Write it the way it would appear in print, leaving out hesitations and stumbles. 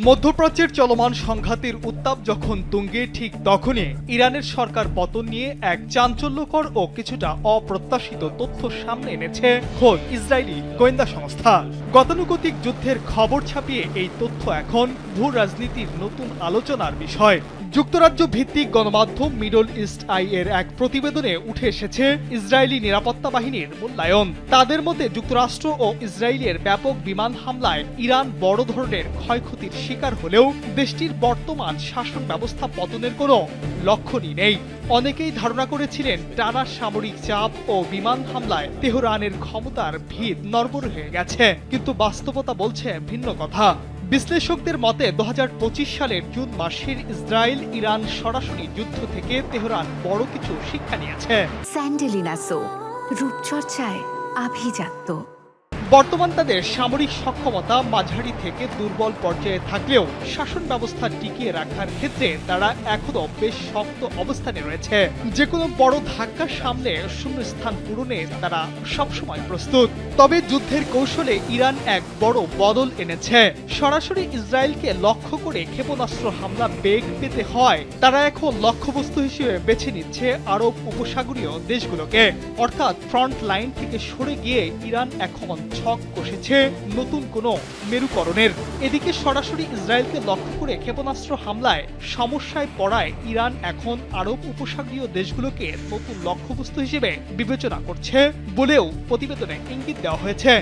মধ্যপ্রাচ্যের চলমান সংঘাতের উত্তাপ যখন তুঙ্গে, ঠিক তখনই ইরানের সরকার পতন নিয়ে এক চাঞ্চল্যকর ও কিছুটা অপ্রত্যাশিত তথ্য সামনে এনেছে খোদ ইসরায়েলি গোয়েন্দা সংস্থা। গতানুগতিক যুদ্ধের খবর ছাপিয়ে এই তথ্য এখন ভূ রাজনীতির নতুন আলোচনার বিষয়। যুক্তরাজ্য ভিত্তিক গণমাধ্যম মিডল ইস্ট আই এর এক প্রতিবেদনে উঠে এসেছে ইসরায়েলি নিরাপত্তা বাহিনীর মূল্যায়ন। তাদের মতে যুক্তরাষ্ট্র ও ইসরায়েলের ব্যাপক বিমান হামলায় ইরান বড় ধরনের ক্ষয়ক্ষতির শিকার হলেও দেশটির বর্তমান শাসন ব্যবস্থা পতনের কোনো লক্ষণই নেই। অনেকেই ধারণা করেছিলেন টানা সামরিক চাপ ও বিমান হামলায় তেহরানের ক্ষমতার ভিত নড়বড়ে হয়ে গেছে, কিন্তু বাস্তবতা বলছে ভিন্ন কথা। বিশ্লেষকদের মতে 2025 সালের জুন মাসের ইসরায়েল ইরান সরাসরি যুদ্ধ থেকে তেহরান বড় কিছু শিক্ষা নিয়েছে। স্যান্ডেলিনা সো, রূপচর্চায় আভিজাত্য। বর্তমান তাদের সামরিক সক্ষমতা মাঝারি থেকে দুর্বল পর্যায়ে থাকলেও শাসন ব্যবস্থা টিকিয়ে রাখার ক্ষেত্রে তারা এখনো বেশ শক্ত অবস্থানে রয়েছে। যে কোনো বড় ধাক্কা সামলে শূন্যস্থান পূরণে তারা সবসময় প্রস্তুত। তবে যুদ্ধের কৌশলে ইরান এক বড় বদল এনেছে। সরাসরি ইসরায়েলকে লক্ষ্য করে ক্ষেপণাস্ত্র হামলা বেগ পেতে হয় তারা এখন লক্ষ্যবস্তু হিসেবে বেছে নিচ্ছে আরব উপসাগরীয় দেশগুলোকে, অর্থাৎ ফ্রন্ট লাইন থেকে সরে গিয়ে ইরান এখন ছক কষেছে নতুন কোনো মেরুকরণের। এদিকে সরাসরি ইসরায়েলকে লক্ষ্য করে ক্ষেপণাস্ত্র হামলায় সমস্যায় পড়ায় ইরান এখন আরব উপসাগরীয় দেশগুলোকে নতুন লক্ষ্যবস্তু হিসেবে বিবেচনা করছে বলেও প্রতিবেদনে ইঙ্গিত দেওয়া হয়েছে।